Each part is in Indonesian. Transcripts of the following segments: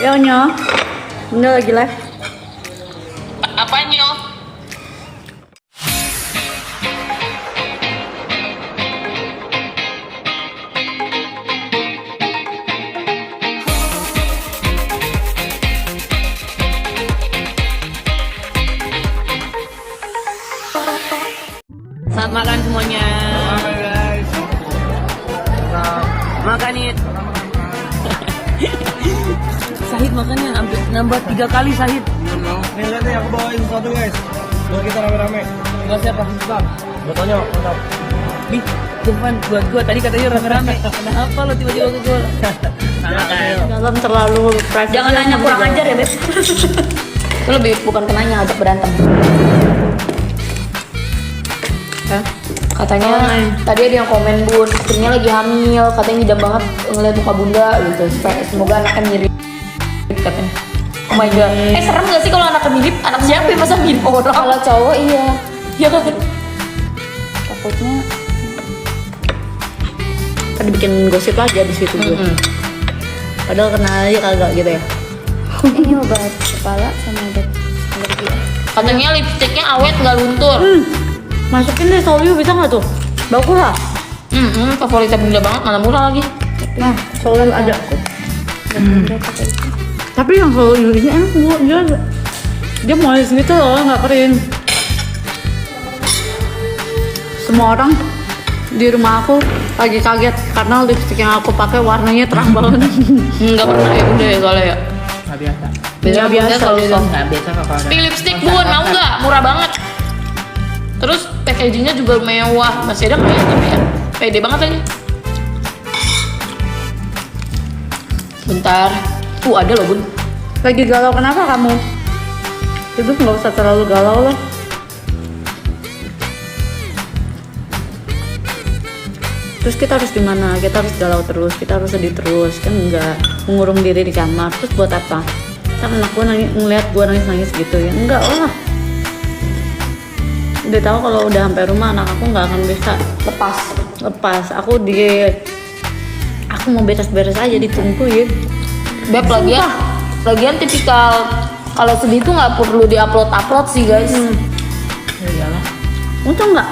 Yo Nyo, Bunda lagi live. Apanya? Selamat makan semuanya. Hai guys. Makan it. Sahid makannya nambah 3 kali Sahid. Nih lihat nih aku bawain sesuatu guys. Buat kita rame-rame. Buat siapa? Bang, botolnya mantap. Nih, Devan buat gua tadi katanya rame-rame. Kenapa lo tiba-tiba ke gua? Dalam terlalu private. Jangan nanya kurang ajar ya, Beb. Itu lebih bukan kenanya, ajak berantem. Hah? Katanya tadi ada yang komen, Bun, istrinya lagi hamil, katanya ngidam banget ngeliat muka Bunda gitu. Semoga anaknya mirip katanya. Oh my god. Serem gak sih kalau anaknya mirip? Anak siapa yang masa mirip orang? Kalau cowok iya. Iya kan? Takutnya Tadi bikin gosip aja di situ gue. Padahal kenal aja kagak gitu ya. ini obat kepala sama obat alergi. Katanya lipstiknya awet nggak luntur. Masukin deh Solio bisa nggak tuh? Bagus lah. Favoritnya Bunda banget, mana murah lagi. Nah, Solio ada. Tapi yang Solio ini enak bu, dia moles gitu loh, nggak kering. Semua orang di rumah aku lagi kaget karena lipstik yang aku pakai warnanya terang banget. Nggak pernah ya Bunda ya soalnya ya. Nggak biasa. Nggak biasa selalu gitu. soft. Nggak biasa kalau ada. Tapi lipstick Bun, mau nggak? Murah banget. Terus packagingnya juga mewah. Masih ada nggak ya? Tapi ya pede banget aja. Bentar. Ada loh Bun. Lagi galau kenapa kamu? Itu nggak usah terlalu galau loh. Terus kita harus gimana? Kita harus galau terus, kita harus sedih terus, kan enggak mengurung diri di kamar. Terus buat apa? Kan anak gue nangis, ngeliat gue nangis gitu ya? Enggak lah. Udah tahu kalau udah sampai rumah anak aku nggak akan bisa lepas. Aku mau beres-beres aja ditungguin. Beb lagian tipikal kalau sedih tuh nggak perlu diupload sih guys. Ya iyalah. Untung nggak?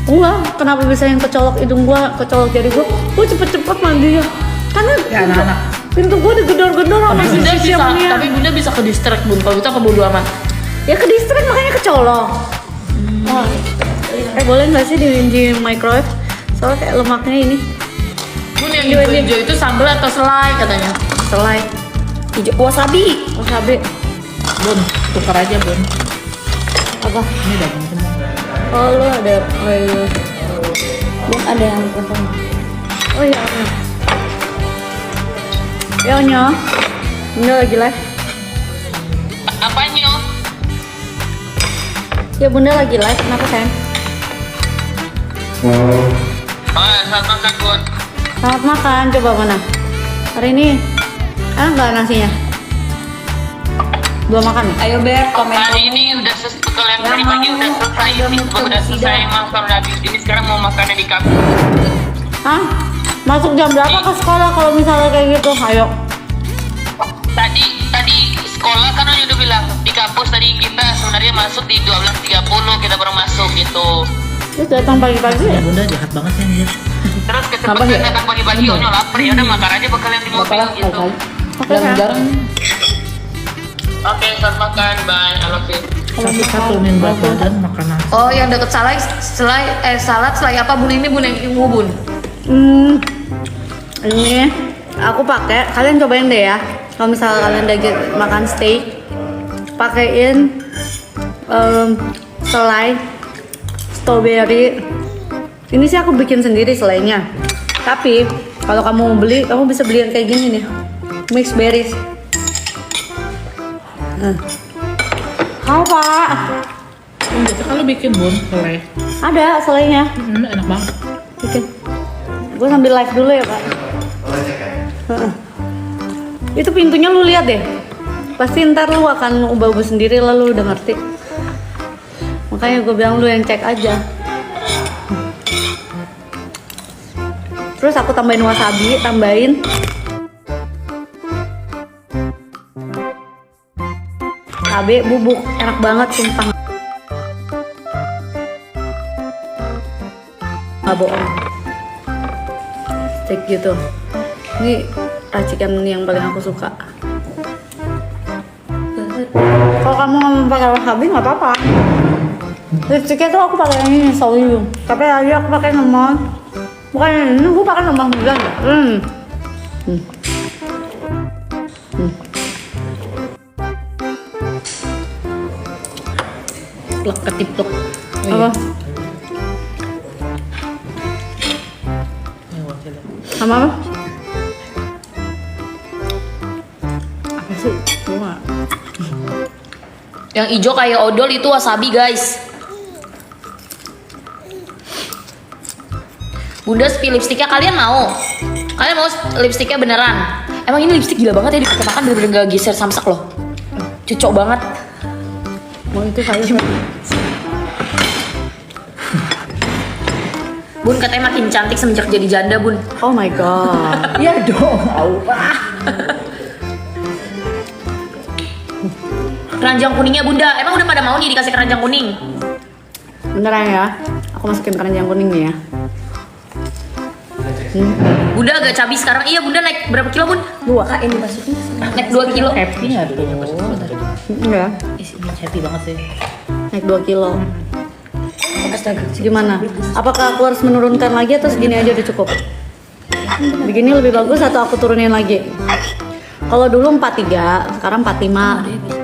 Enggak, kenapa bisa yang kecolok hidung gua, kecolok jari gua cepet-cepet mandi ya. Karena Ya anak-anak. pintu gua digedor-gedor sama si Bunda bisa, siapanya. tapi Bunda bisa ke distract Bun. Kalau kita kebodo amat. Ya ke distrik makanya kecolok. Wah. Boleh nggak sih di microwave? Soalnya kayak lemaknya ini. Bun yang hijau-hijau itu sambal atau selai katanya. Selai, Hijau wasabi. wasabi, Bun, tukar aja Bun. apa? Ini daging semua. Oh lu ada, oh iya. Bun ada yang telepon. Oh iya. Yo Nyo, Bunda lagi live. Apanya? Ya Bunda lagi live, kenapa sayang? Selamat makan Bun. Selamat makan, coba mana? Hari ini enak nggak nasinya? Belum makan? Ayo Beb, komen. Hari ini udah betul yang tadi pagi udah selesai. Ini udah selesai makan udah habis. Ini sekarang mau makannya di kampus. Hah? Masuk jam berapa ke sekolah kalau misalnya kayak gitu? Ayo. Tadi sekolah kan udah bilang di kampus tadi kita sebenarnya masuk di 12.30 kita baru masuk gitu. Terus datang pagi-pagi ya? Bunda jahat banget sih nih. Terus kecepatan datang pagi-pagi Onyo lapar ya udah makan aja bekal yang di mobil gitu. Jarang. Oke, selamat makan. Bye. I love you. Satu-satuin berat badan makan nasi. Oh, yang deket salad selai apa Bun? Ini Bun yang ungu Bun. Ini aku pakai. Kalian cobain deh ya. Kalau misalnya kalian lagi makan steak, pakein selai, strawberry. Ini sih aku bikin sendiri selainya. Tapi kalau kamu mau beli, kamu bisa beli yang kayak gini nih, mix berries. Halo Pak. Biasa kalau bikin Bun, selai. Ada selainya. Enak banget. Bikin. Gue sambil live dulu ya Pak. Heeh. Itu pintunya lu lihat deh. Pasti ntar lu akan ubah-ubah sendiri lah, lu udah ngerti. Makanya gue bilang lu yang cek aja. Terus aku tambahin wasabi, tambahin cabe bubuk, enak banget sumpah. Nggak bohong. Steak gitu. Ini racikan yang paling aku suka. Kalau kamu nggak pakai wasabi nggak apa-apa. Lipstiknya tuh aku pakai yang ini soyu. Tapi tadi aku pakai lemon. Bukan ini, aku pakai lemon bulan. Plek ketiplek. Apa? Sama apa? Apa sih? Bunga. Yang hijau kayak odol itu wasabi guys. Bunda spill lipstiknya, kalian mau? Kalian mau lipstiknya beneran? Emang ini lipstik gila banget ya, dipakai makan bener-bener gak geser samsak loh. Cocok banget. Mau itu kayak Bun katanya makin cantik semenjak jadi janda bun. oh my god. Iya dong. Keranjang kuningnya bunda, emang udah pada mau nih dikasih keranjang kuning? Beneran ya? Aku masukin keranjang kuning nih ya. Bunda agak cabi sekarang. Iya bunda naik berapa kilo bun? 2 kak ini masuknya. Naik 2 kilo. Happy nggak dulu pas tadi? Enggak. Happy banget sih. Naik 2 kilo. Astaga, gimana? Apakah aku harus menurunkan lagi atau segini aja udah cukup? Begini lebih bagus atau aku turunin lagi? Kalau dulu 43, sekarang 45.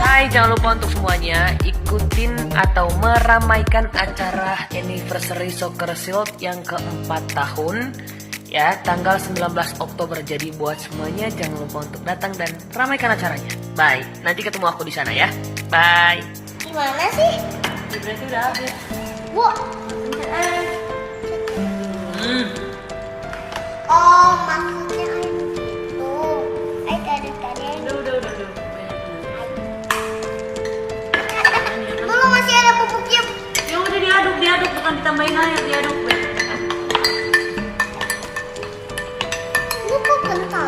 Hai, jangan lupa untuk semuanya ikutin atau meramaikan acara Anniversary Soccer Shield yang keempat tahun ya, tanggal 19 Oktober. Jadi buat semuanya jangan lupa untuk datang dan ramaikan acaranya. Bye, nanti ketemu aku di sana ya. Bye. Gimana sih? Berarti udah habis. Bu. Oh, maksudnya itu. Kadang-kadang. Udah. Belum masih ada pupuknya. Ya udah diaduk, bukan ditambahin air, diaduk. Lu kok kental?